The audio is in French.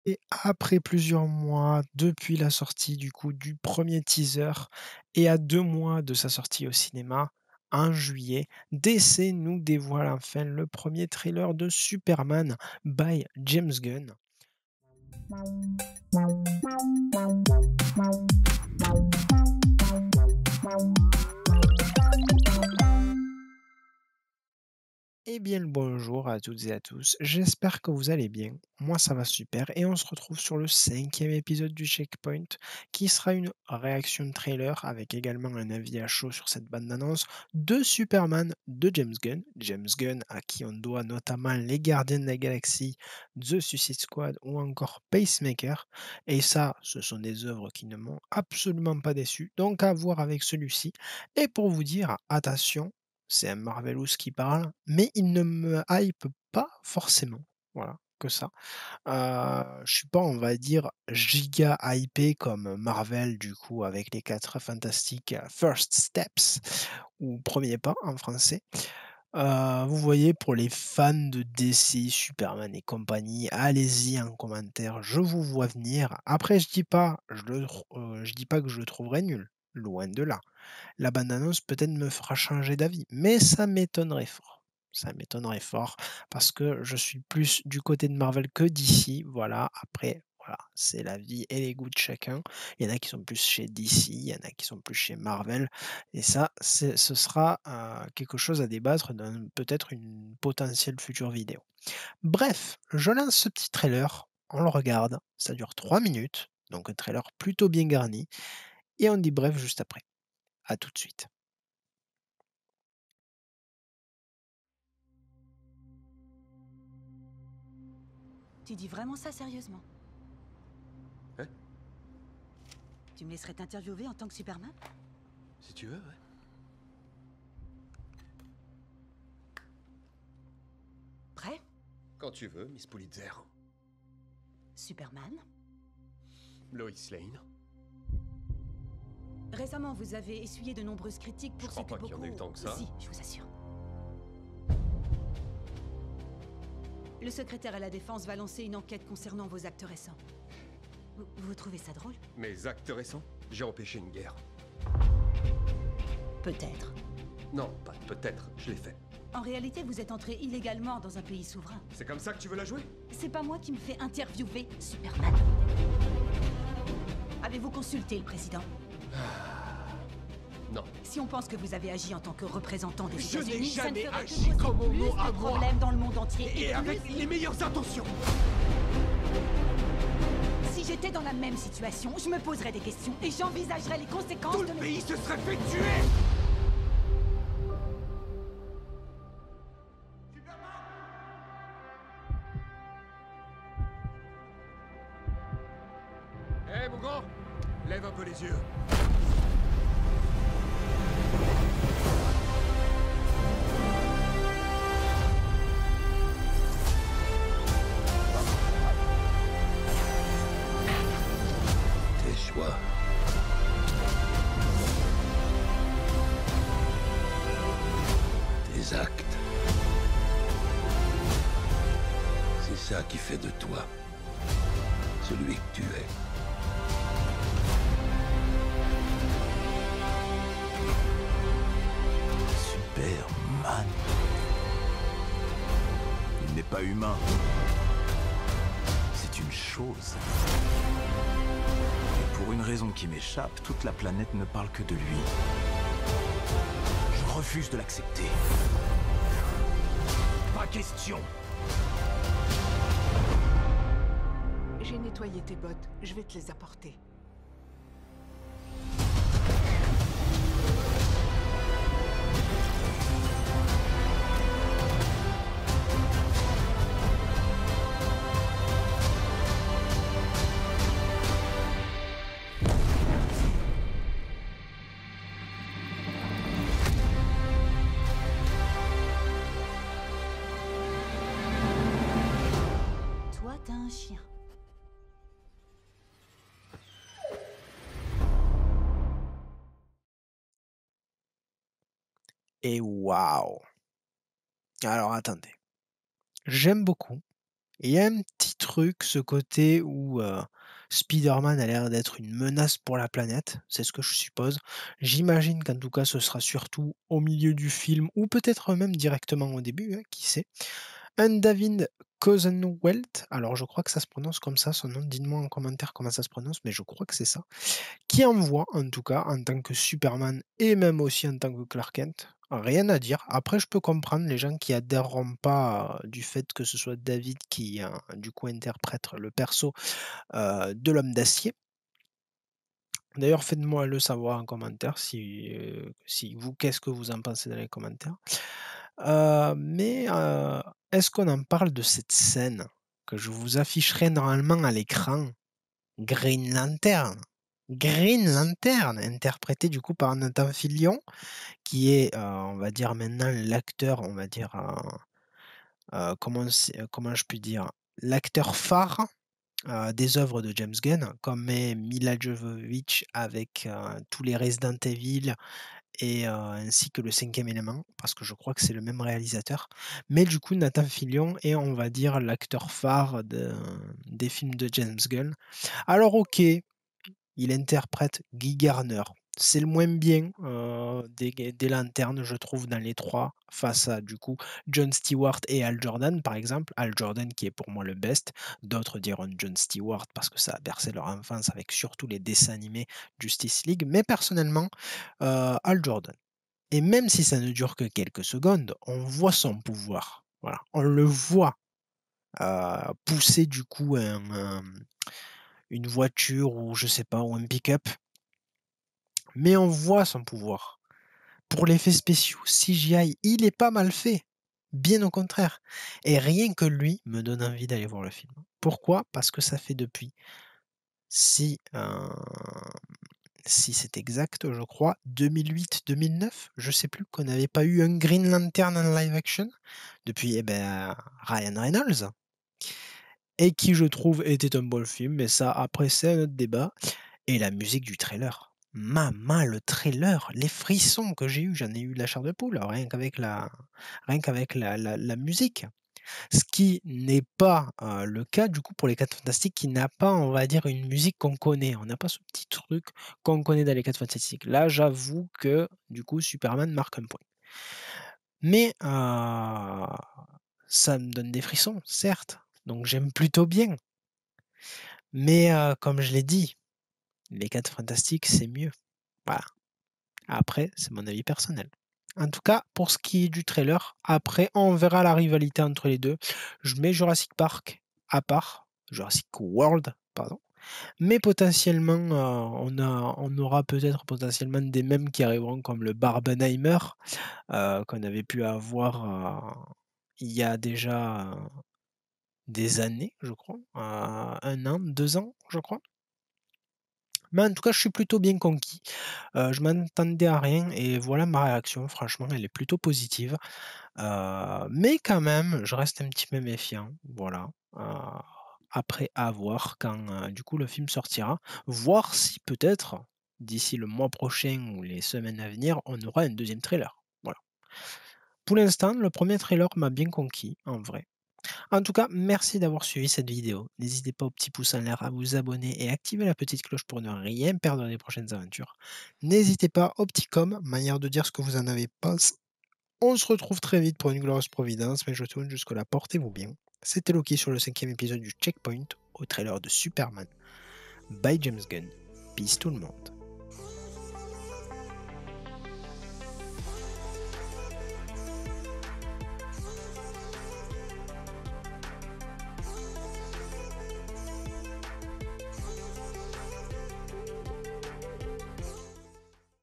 Et après plusieurs mois, depuis la sortie du coup du premier teaser et à 2 mois de sa sortie au cinéma, en juillet, DC nous dévoile enfin le premier trailer de Superman by James Gunn. Eh bien le bonjour à toutes et à tous, j'espère que vous allez bien. Moi ça va super et on se retrouve sur le 5e épisode du Checkpoint qui sera une réaction trailer avec également un avis à chaud sur cette bande-annonce de Superman de James Gunn. James Gunn à qui on doit notamment Les Gardiens de la Galaxie, The Suicide Squad ou encore Pacemaker. Et ça, ce sont des œuvres qui ne m'ont absolument pas déçu, donc à voir avec celui-ci. Et pour vous dire, attention, c'est un Marvelous qui parle, mais il ne me hype pas forcément. Voilà, que ça. Je suis pas, on va dire, giga hypé comme Marvel, du coup, avec les 4 fantastiques First Steps, ou Premiers pas en français. Vous voyez, pour les fans de DC, Superman et compagnie, allez-y en commentaire, je vous vois venir. Après, je dis pas que je le trouverai nul, loin de là. La bande annonce peut-être me fera changer d'avis, mais ça m'étonnerait fort. Ça m'étonnerait fort parce que je suis plus du côté de Marvel que d'ici. Voilà, après, voilà, c'est la vie et les goûts de chacun. Il y en a qui sont plus chez DC, il y en a qui sont plus chez Marvel. Et ça, ce sera quelque chose à débattre dans peut-être une potentielle future vidéo. Bref, je lance ce petit trailer, on le regarde, ça dure 3 minutes, donc un trailer plutôt bien garni, et on dit bref juste après. À tout de suite. Tu dis vraiment ça sérieusement? Ouais, Tu me laisserais t'interviewer en tant que Superman? si tu veux, ouais. Prêt? Quand tu veux, Miss Pulitzer. Superman? Lois Lane. Récemment, vous avez essuyé de nombreuses critiques Je pour crois ce que pas qu'il y en ait eu tant que ça. Si, je vous assure. Le secrétaire à la Défense va lancer une enquête concernant vos actes récents. Vous trouvez ça drôle? Mes actes récents, j'ai empêché une guerre. Peut-être. Non, pas peut-être, je l'ai fait. En réalité, vous êtes entré illégalement dans un pays souverain. C'est comme ça que tu veux la jouer? C'est pas moi qui me fais interviewer, Superman. Avez-vous consulté le président? Non. Si on pense que vous avez agi en tant que représentant des Je n'ai États-Unis, ça ne jamais ferait que agi causer comme mon plus nom à de moi. problèmes dans le monde entier. Et avec plus- les meilleures intentions. Si j'étais dans la même situation, je me poserais des questions et j'envisagerais les conséquences Tout de le mes... pays se serait fait tuer. Hé, mon grand, lève un peu les yeux. Tes choix. Tes actes. C'est ça qui fait de toi celui que tu es. Superman. Il n'est pas humain. C'est une chose. Et pour une raison qui m'échappe, toute la planète ne parle que de lui. Je refuse de l'accepter. Pas question. J'ai nettoyé tes bottes, je vais te les apporter. Toi, t'as un chien. Et waouh! Alors attendez, j'aime beaucoup, Et il y a un petit truc, ce côté où Spider-Man a l'air d'être une menace pour la planète, c'est ce que je suppose. J'imagine qu'en tout cas, ce sera surtout au milieu du film ou peut-être même directement au début, hein, qui sait. Un David Cosenwelt, alors je crois que ça se prononce comme ça, son nom, dites-moi en commentaire comment ça se prononce, mais je crois que c'est ça, qui envoie en tout cas en tant que Superman et même aussi en tant que Clark Kent. Rien à dire. Après, je peux comprendre les gens qui adhéreront pas du fait que ce soit David qui, du coup, interprète le perso de l'homme d'acier. D'ailleurs, faites-moi le savoir en commentaire si vous, qu'est-ce que vous en pensez dans les commentaires. Mais est-ce qu'on en parle de cette scène que je vous afficherai normalement à l'écran? Green Lantern. Green Lantern, interprété du coup par Nathan Fillion, qui est, on va dire maintenant l'acteur, on va dire, comment je puis dire? L'acteur phare, des œuvres de James Gunn, comme est Mila Jovovich avec, tous les Resident Evil et ainsi que le cinquième élément, parce que je crois que c'est le même réalisateur. Mais du coup, Nathan Fillion est, on va dire, l'acteur phare des films de James Gunn. Alors OK, il interprète Guy Garner. C'est le moins bien des lanternes, je trouve, dans les trois, face à du coup Jon Stewart et Hal Jordan, par exemple. Hal Jordan qui est pour moi le best. D'autres diront Jon Stewart parce que ça a bercé leur enfance avec surtout les dessins animés Justice League. Mais personnellement, Hal Jordan. Et même si ça ne dure que quelques secondes, on voit son pouvoir. Voilà, on le voit pousser du coup une voiture ou je sais pas, ou un pick-up, mais on voit son pouvoir. Pour l'effet spéciaux, CGI, il est pas mal fait. Bien au contraire. Et rien que lui me donne envie d'aller voir le film. Pourquoi? Parce que ça fait depuis, si, si c'est exact, je crois, 2008-2009, je sais plus, qu'on n'avait pas eu un Green Lantern en live action depuis eh ben, Ryan Reynolds. Et qui, je trouve, était un bon film, mais ça, après, c'est un autre débat. Et la musique du trailer. Maman, le trailer, les frissons que j'ai eu, j'en ai eu de la chair de poule, rien qu'avec la musique. Ce qui n'est pas le cas du coup pour les 4 Fantastiques qui n'a pas, on va dire, une musique qu'on connaît. On n'a pas ce petit truc qu'on connaît dans les 4 Fantastiques. Là, j'avoue que du coup, Superman marque un point. Mais ça me donne des frissons, certes. Donc j'aime plutôt bien. Mais comme je l'ai dit, les 4 Fantastiques, c'est mieux. Voilà. Après, c'est mon avis personnel. En tout cas, pour ce qui est du trailer, après, on verra la rivalité entre les deux. Je mets Jurassic Park à part, Jurassic World, pardon. Mais potentiellement, on aura peut-être potentiellement des mèmes qui arriveront comme le Barbenheimer, qu'on avait pu avoir il y a déjà des années, je crois, 1 an, 2 ans, je crois. Mais en tout cas, je suis plutôt bien conquis. Je m'attendais à rien et voilà ma réaction. Franchement, elle est plutôt positive. Mais quand même, je reste un petit peu méfiant. Voilà. Heu, après à voir quand, du coup le film sortira. Voir si peut-être, d'ici le mois prochain ou les semaines à venir, on aura un deuxième trailer. Voilà. Pour l'instant, le premier trailer m'a bien conquis, en vrai. En tout cas, merci d'avoir suivi cette vidéo. N'hésitez pas au petit pouce en l'air, à vous abonner et activer la petite cloche pour ne rien perdre des prochaines aventures. N'hésitez pas au petit com, manière de dire ce que vous en avez pensé. On se retrouve très vite pour une glorieuse providence, mais je tourne jusque-là, portez-vous bien. C'était Loki sur le 5e épisode du Checkpoint, au trailer de Superman. By James Gunn. Peace tout le monde.